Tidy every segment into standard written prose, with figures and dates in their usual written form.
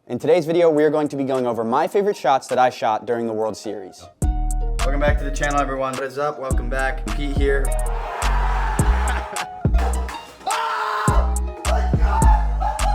In today's video, we are going to be going over my favorite shots that I shot during the World Series. Welcome back to the channel, everyone. What is up? Welcome back. Pete here.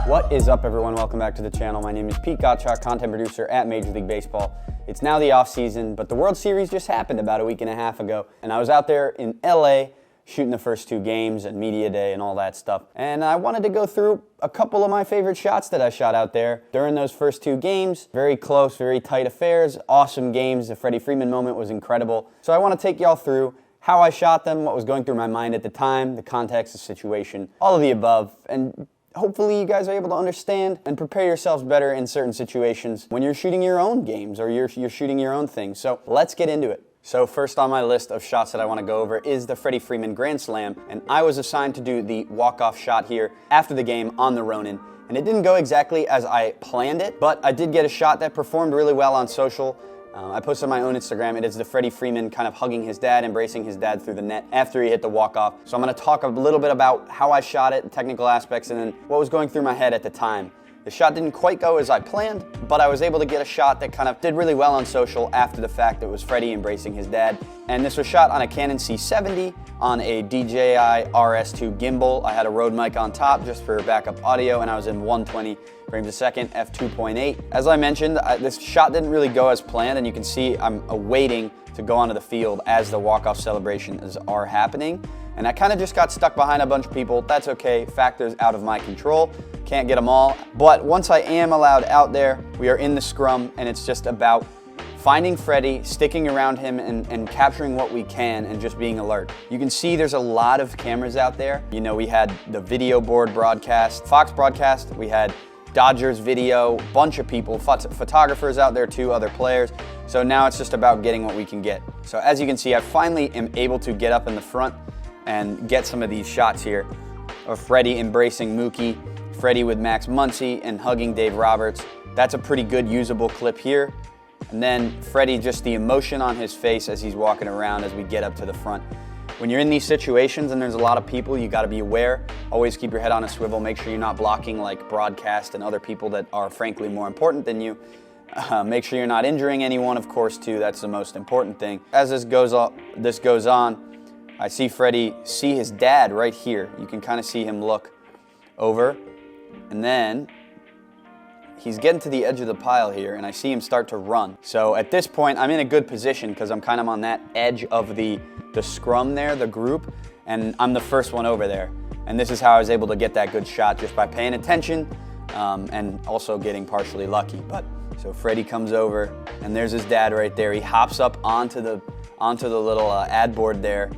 What is up, everyone? Welcome back to the channel. My name is Pete Gottschalk, content producer at Major League Baseball. It's now the off season, but the World Series just happened about a week and a half ago, and I was out there in LA shooting the first two games and media day and all that stuff. And I wanted to go through a couple of my favorite shots that I shot out there during those first two games. Very close, very tight affairs, awesome games. The Freddie Freeman moment was incredible. So I want to take y'all through how I shot them, what was going through my mind at the time, the context, the situation, all of the above. And hopefully you guys are able to understand and prepare yourselves better in certain situations when you're shooting your own games or you're shooting your own things. So let's get into it. So first on my list of shots that I want to go over is the Freddie Freeman Grand Slam, and I was assigned to do the walk-off shot here after the game on the Ronin, and it didn't go exactly as I planned it, but I did get a shot that performed really well on social. I posted on my own Instagram. It is the Freddie Freeman kind of hugging his dad, embracing his dad through the net after he hit the walk-off. So I'm going to talk a little bit about how I shot it, technical aspects, and then what was going through my head at the time. The shot didn't quite go as I planned, but I was able to get a shot that kind of did really well on social after the fact that it was Freddie embracing his dad. And this was shot on a Canon C70 on a DJI RS2 gimbal. I had a Rode mic on top just for backup audio, and I was in 120 frames a second, f2.8. As I mentioned, this shot didn't really go as planned, and you can see I'm awaiting to go onto the field as the walk-off celebrations are happening. And I kind of just got stuck behind a bunch of people. That's okay, factors out of my control. Can't get them all. But once I am allowed out there, we are in the scrum, and it's just about finding Freddie, sticking around him, and capturing what we can and just being alert. You can see there's a lot of cameras out there. You know, we had the video board broadcast, Fox broadcast, we had Dodgers video, bunch of people, photographers out there too, other players. So now it's just about getting what we can get. So as you can see, I finally am able to get up in the front and get some of these shots here of Freddie embracing Mookie, Freddie with Max Muncy, and hugging Dave Roberts. That's a pretty good usable clip here. And then Freddie, just the emotion on his face as he's walking around as we get up to the front. When you're in these situations and there's a lot of people, you gotta be aware. Always keep your head on a swivel. Make sure you're not blocking like broadcast and other people that are frankly more important than you. Make sure you're not injuring anyone, of course, too. That's the most important thing. As this goes on, I see Freddie see his dad right here. You can kind of see him look over, and then he's getting to the edge of the pile here, and I see him start to run. So at this point, I'm in a good position because I'm kind of on that edge of the scrum there, the group, and I'm the first one over there. And this is how I was able to get that good shot, just by paying attention and also getting partially lucky. But so Freddie comes over, and there's his dad right there. He hops up onto the little ad board there.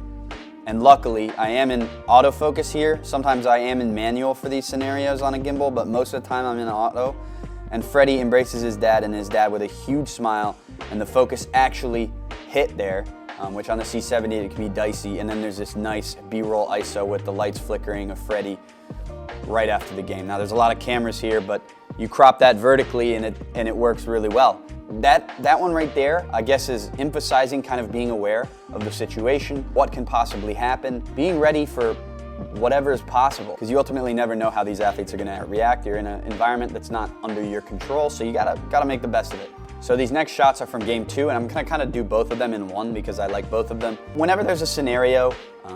And luckily, I am in autofocus here. Sometimes I am in manual for these scenarios on a gimbal, but most of the time I'm in auto. And Freddie embraces his dad, and his dad with a huge smile, and the focus actually hit there, which on the C70 it can be dicey. And then there's this nice B-roll ISO with the lights flickering of Freddie right after the game. Now there's a lot of cameras here, but you crop that vertically and it works really well. That one right there, I guess, is emphasizing kind of being aware of the situation, what can possibly happen, being ready for whatever is possible, because you ultimately never know how these athletes are going to react. You're in an environment that's not under your control, so you gotta make the best of it. So these next shots are from game 2, and I'm gonna kind of do both of them in one because I like both of them. Whenever there's a scenario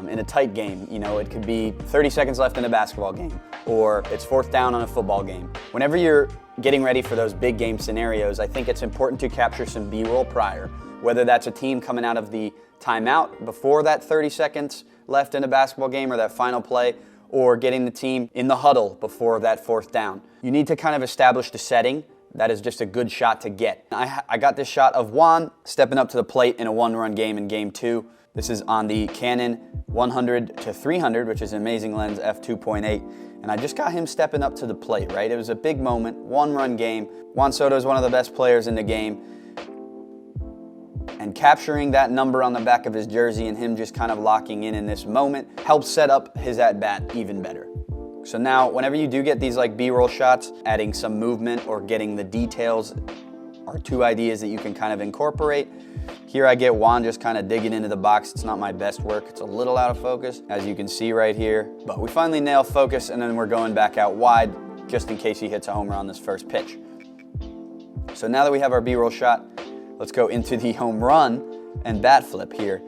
in a tight game, you know, it could be 30 seconds left in a basketball game, or it's 4th down on a football game. Whenever you're getting ready for those big game scenarios, I think it's important to capture some B-roll prior, whether that's a team coming out of the timeout before that 30 seconds left in a basketball game or that final play, or getting the team in the huddle before that 4th down. You need to kind of establish the setting. That is just a good shot to get. I got this shot of Juan stepping up to the plate in a 1-run game in game 2. This is on the Canon 100-300, which is an amazing lens, f2.8. And I just got him stepping up to the plate, right? It was a big moment, 1-run game. Juan Soto is one of the best players in the game. And capturing that number on the back of his jersey and him just kind of locking in this moment helps set up his at-bat even better. So now, whenever you do get these like B-roll shots, adding some movement or getting the details are two ideas that you can kind of incorporate. Here I get Juan just kind of digging into the box. It's not my best work. It's a little out of focus, as you can see right here. But we finally nail focus, and then we're going back out wide just in case he hits a homer on this first pitch. So now that we have our B-roll shot, let's go into the home run and bat flip here.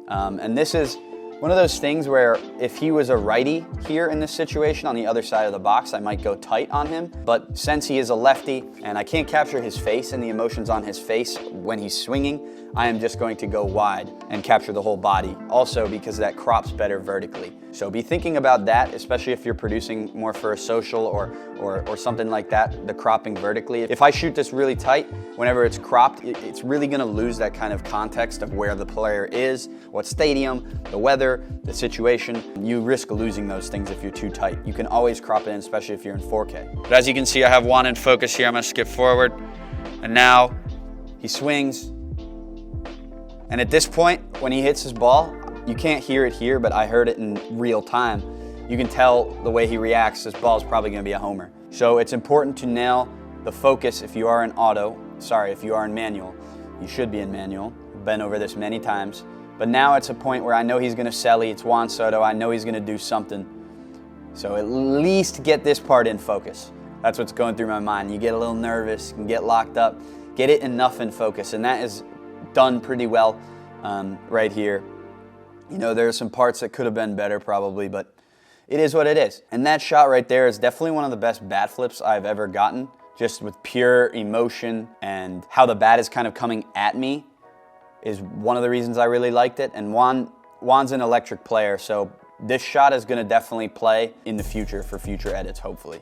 And this is one of those things where if he was a righty here in this situation on the other side of the box, I might go tight on him. But since he is a lefty and I can't capture his face and the emotions on his face when he's swinging, I am just going to go wide and capture the whole body. Also because that crops better vertically. So be thinking about that, especially if you're producing more for a social or something like that, the cropping vertically. If I shoot this really tight, whenever it's cropped, it's really gonna lose that kind of context of where the player is, what stadium, the weather, the situation. You risk losing those things if you're too tight. You can always crop it in, especially if you're in 4K. But as you can see, I have Juan in focus here. I'm gonna skip forward. And now he swings. And at this point, when he hits his ball, you can't hear it here, but I heard it in real time. You can tell the way he reacts, this ball is probably gonna be a homer. So it's important to nail the focus if you are in if you are in manual. You should be in manual. I've been over this many times. But now it's a point where I know he's gonna celly, it's Juan Soto, I know he's gonna do something. So at least get this part in focus. That's what's going through my mind. You get a little nervous, you can get locked up, get it enough in focus, and that is done pretty well right here. You know, there are some parts that could have been better probably, but it is what it is. And that shot right there is definitely one of the best bat flips I've ever gotten, just with pure emotion and how the bat is kind of coming at me is one of the reasons I really liked it. And Juan's an electric player, so this shot is gonna definitely play in the future for future edits, hopefully.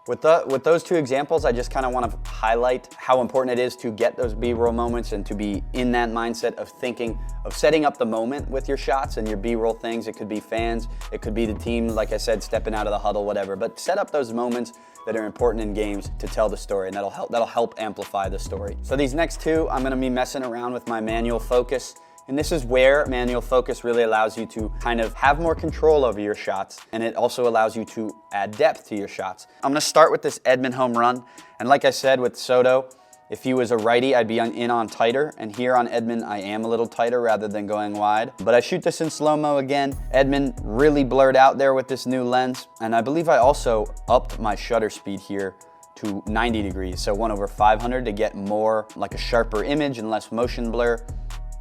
With those two examples, I just kind of want to highlight how important it is to get those B-roll moments and to be in that mindset of thinking, of setting up the moment with your shots and your B-roll things. It could be fans, it could be the team, like I said, stepping out of the huddle, whatever. But set up those moments that are important in games to tell the story, and that'll help amplify the story. So these next two, I'm going to be messing around with my manual focus. And this is where manual focus really allows you to kind of have more control over your shots, and it also allows you to add depth to your shots. I'm gonna start with this Edman home run, and like I said with Soto, if he was a righty, I'd be in on tighter, and here on Edman, I am a little tighter rather than going wide. But I shoot this in slow-mo again. Edman really blurred out there with this new lens, and I believe I also upped my shutter speed here to 90 degrees, so 1/500 to get more like a sharper image and less motion blur.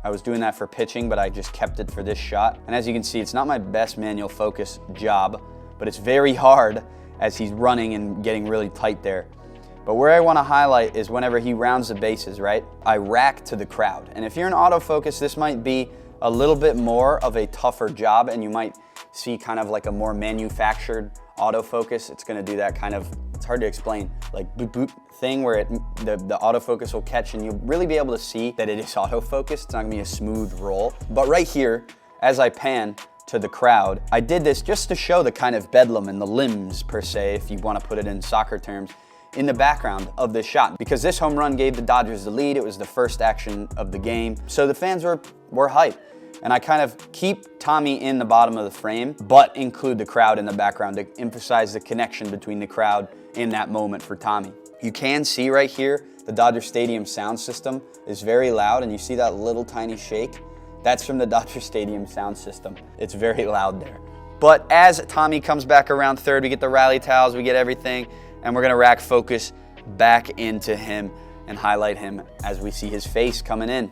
I was doing that for pitching, but I just kept it for this shot. And as you can see, it's not my best manual focus job, but it's very hard as he's running and getting really tight there. But where I want to highlight is whenever he rounds the bases, right? I rack to the crowd. And if you're in autofocus, this might be a little bit more of a tougher job, and you might see kind of like a more manufactured autofocus. It's gonna do that kind of, it's hard to explain, like boop boop thing where the autofocus will catch and you'll really be able to see that it is autofocused. It's not gonna be a smooth roll. But right here, as I pan to the crowd, I did this just to show the kind of bedlam and the limbs per se, if you wanna put it in soccer terms, in the background of this shot. Because this home run gave the Dodgers the lead, it was the first action of the game. So the fans were hyped. And I kind of keep Tommy in the bottom of the frame, but include the crowd in the background to emphasize the connection between the crowd in that moment for Tommy. You can see right here, the Dodger Stadium sound system is very loud, and you see that little tiny shake? That's from the Dodger Stadium sound system. It's very loud there. But as Tommy comes back around third, we get the rally towels, we get everything, and we're gonna rack focus back into him and highlight him as we see his face coming in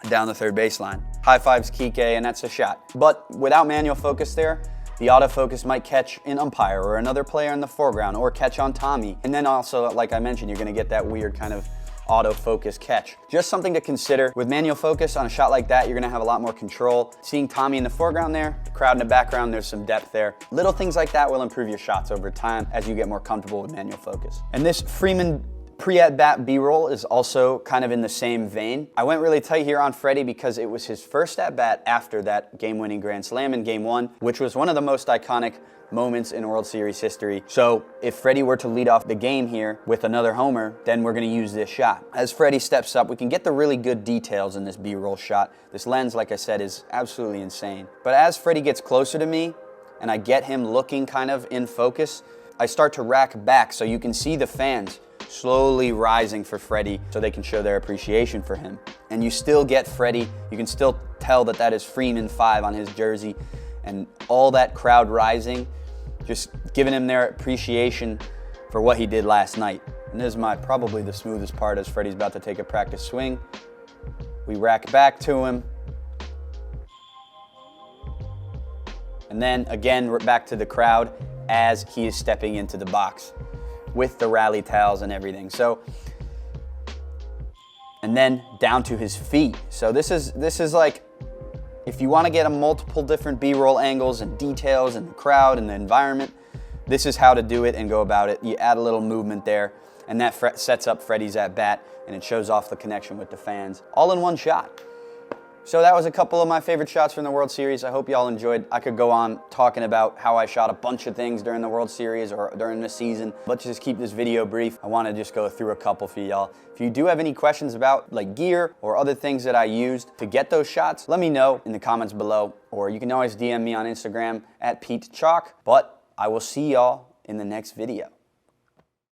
down the third baseline. High fives Kike, and that's a shot. But without manual focus there, the autofocus might catch an umpire or another player in the foreground or catch on Tommy. And then also, like I mentioned, you're gonna get that weird kind of autofocus catch. Just something to consider. With manual focus on a shot like that, you're gonna have a lot more control. Seeing Tommy in the foreground there, the crowd in the background, there's some depth there. Little things like that will improve your shots over time as you get more comfortable with manual focus. And this Freeman pre-at-bat B-roll is also kind of in the same vein. I went really tight here on Freddie because it was his first at-bat after that game-winning grand slam in Game 1, which was one of the most iconic moments in World Series history. So if Freddie were to lead off the game here with another homer, then we're gonna use this shot. As Freddie steps up, we can get the really good details in this B-roll shot. This lens, like I said, is absolutely insane. But as Freddie gets closer to me and I get him looking kind of in focus, I start to rack back so you can see the fans slowly rising for Freddie so they can show their appreciation for him. And you still get Freddie, you can still tell that that is Freeman 5 on his jersey, and all that crowd rising, just giving him their appreciation for what he did last night. And this is probably the smoothest part as Freddie's about to take a practice swing. We rack back to him. And then again, we're back to the crowd as he is stepping into the box with the rally towels and everything. So, and then down to his feet. So this is like, if you want to get a multiple different B-roll angles and details and the crowd and the environment, this is how to do it and go about it. You add a little movement there, and that sets up Freddie's at bat, and it shows off the connection with the fans, all in one shot. So that was a couple of my favorite shots from the World Series. I hope y'all enjoyed. I could go on talking about how I shot a bunch of things during the World Series or during the season. Let's just keep this video brief. I want to just go through a couple for y'all. If you do have any questions about like gear or other things that I used to get those shots, let me know in the comments below, or you can always DM me on Instagram at PeteChalk. But I will see y'all in the next video.